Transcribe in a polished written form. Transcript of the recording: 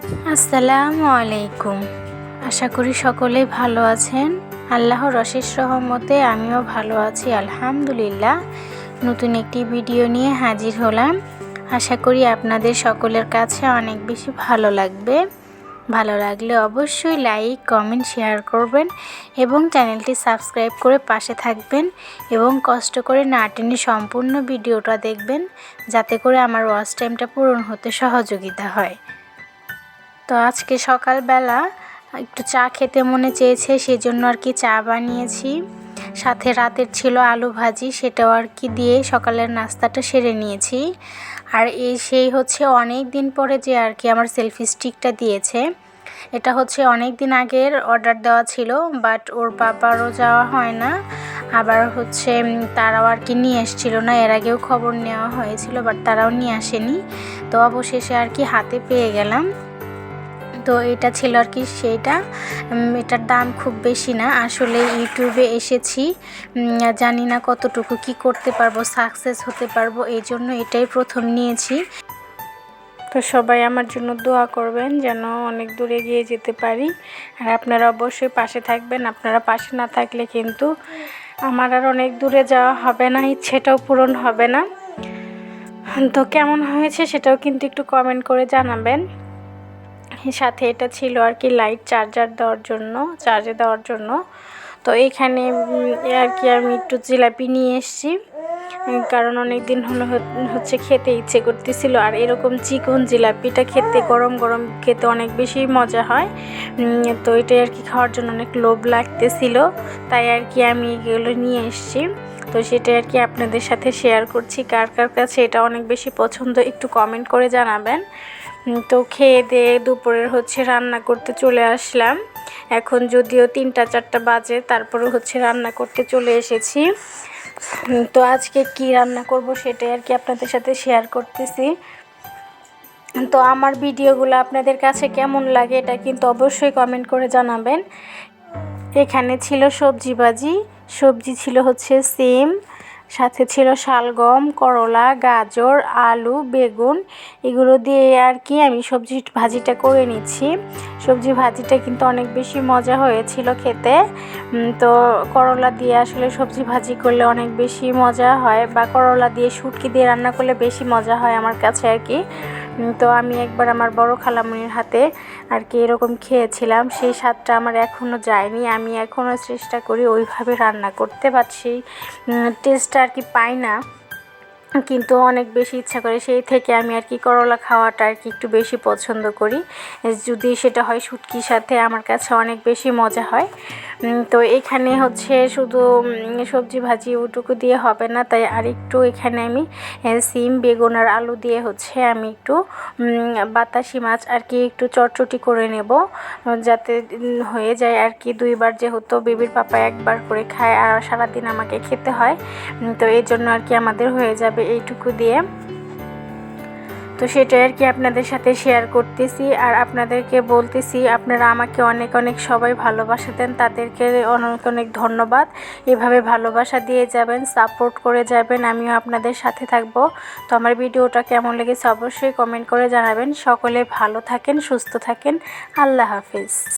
আসসালামু আলাইকুম। আশা করি সকলেই ভালো আছেন। আল্লাহর অশেষ রহমতে আমিও ভালো আছি আলহামদুলিল্লাহ। নতুন একটি ভিডিও নিয়ে হাজির হলাম। আশা করি আপনাদের সকলের কাছে অনেক বেশি ভালো লাগবে। ভালো লাগলে অবশ্যই লাইক, কমেন্ট, শেয়ার করবেন এবং চ্যানেলটি সাবস্ক্রাইব করে পাশে থাকবেন এবং কষ্ট করে না টেনে সম্পূর্ণ ভিডিওটা দেখবেন, যাতে করে আমার ওয়াচ টাইমটা পূরণ হতে সহযোগিতা হয়। তো আজকে সকালবেলা একটু চা খেতে মনে চেয়েছে, সেজন্য আর কি চা বানিয়েছি। সাথে রাতের ছিল আলু ভাজি, সেটাও আর কি দিয়ে সকালের নাস্তাটা সেরে নিয়েছি। আর সেই হচ্ছে অনেক দিন পরে যে আর কি আমার সেলফি স্টিকটা দিয়েছে। এটা হচ্ছে অনেক দিন আগের অর্ডার দেওয়া ছিল, বাট ওর বাবারও যাওয়া হয় না, আবার হচ্ছে তারাও আর কি নিয়ে এসেছিল না। এর আগেও খবর নেওয়া হয়েছিল, বাট তারাও নিয়ে আসেনি। তো অবশেষে আর কি হাতে পেয়ে গেলাম। তো এটা ছিল আর কি সেইটা। এটার দাম খুব বেশি না। আসলে ইউটিউবে এসেছি, জানি না কতটুকু কি করতে পারবো, সাকসেস হতে পারবো, এই জন্য এটাই প্রথম নিয়েছি। তো সবাই আমার জন্য দোয়া করবেন যেন অনেক দূরে এগিয়ে যেতে পারি। আর আপনারা অবশ্যই পাশে থাকবেন। আপনারা পাশে না থাকলে কিন্তু আমার আর অনেক দূরে যাওয়া হবে না, ইচ্ছেটাও পূরণ হবে না। তো কেমন হয়েছে সেটাও কিন্তু একটু কমেন্ট করে জানাবেন। সাথে এটা ছিল আর কি লাইট চার্জে দেওয়ার জন্য। তো এখানে আর কি আমি একটু জিলাপি নিয়ে এসেছি, কারণ অনেক দিন হলো হচ্ছে খেতে ইচ্ছে করতেছিল। আর এরকম চিকন জিলাপিটা খেতে গরম গরম খেতে অনেক বেশি মজা হয়। তো এটাই আর কি খাওয়ার জন্য অনেক লোভ লাগতেছিল, তাই আর কি আমি এগুলো নিয়ে এসেছি। তো সেটাই আর কি আপনাদের সাথে শেয়ার করছি। কার কার কাছে এটা অনেক বেশি পছন্দ একটু কমেন্ট করে জানাবেন। তো খেয়ে দিয়ে দুপুরের হচ্ছে রান্না করতে চলে আসলাম। এখন যদিও 3-4 বাজে, তারপরে হচ্ছে রান্না করতে চলে এসেছি। তো আজকে কি রান্না করব সেটাই আর কি আপনাদের সাথে শেয়ার করতেছি। তো আমার ভিডিওগুলো আপনাদের কাছে কেমন লাগে এটা কিন্তু অবশ্যই কমেন্ট করে জানাবেন। এখানে ছিল সবজি ছিল হচ্ছে সিম, সাথে ছিল শালগম, করলা, গাজর, আলু, বেগুন, এগুলো দিয়ে আর কি আমি সবজি ভাজিটা করে নিচ্ছি। সবজি ভাজিটা কিন্তু অনেক বেশি মজা হয়েছিল খেতে। তো করলা দিয়ে আসলে সবজি ভাজি করলে অনেক বেশি মজা হয়, বা করলা দিয়ে শুটকি দিয়ে রান্না করলে বেশি মজা হয় আমার কাছে আর কি। তো আমি একবার আমার বড় খালামণির হাতে আর কি এরকম খেয়েছিলাম, সেই স্বাদটা আমার এখনও যায়নি। আমি এখনও চেষ্টা করি ওইভাবে রান্না করতে, বাট সেই টেস্টটা আর কি পাই না, কিন্তু অনেক বেশি ইচ্ছা করে। সেই থেকে আমি আর কি করলা খাওয়াটা আর কি একটু বেশি পছন্দ করি। যদি সেটা হয় শুটকির সাথে, আমার কাছে অনেক বেশি মজা হয়। তো এখানে হচ্ছে শুধু সবজি ভাজি ওটুকু দিয়ে হবে না, তাই আরেকটু এখানে আমি সিম, বেগুন আর আলু দিয়ে হচ্ছে আমি একটু বাতাসি মাছ আর কি একটু চটচটি করে নেব, যাতে হয়ে যায় আর কি। 2বার যেহেতু বেবির পাপা 1বার করে খায় আর সারাদিন আমাকে খেতে হয়, তো এই জন্য আর কি আমাদের হয়ে যাবে এইটুকু দিয়ে। তো সেটাই আর কি আপনাদের সাথে শেয়ার করতেছি। আর আপনাদেরকে বলতেছি, আপনারা আমাকে অনেক অনেক সবাই ভালোবাসা দেন, তাদেরকে অনেক অনেক ধন্যবাদ। এভাবে ভালোবাসা দিয়ে যাবেন, সাপোর্ট করে যাবেন, আমিও আপনাদের সাথে থাকব। তো আমার ভিডিওটা কেমন লেগেছে অবশ্যই কমেন্ট করে জানাবেন। সকলে ভালো থাকেন, সুস্থ থাকেন। আল্লাহ হাফিজ।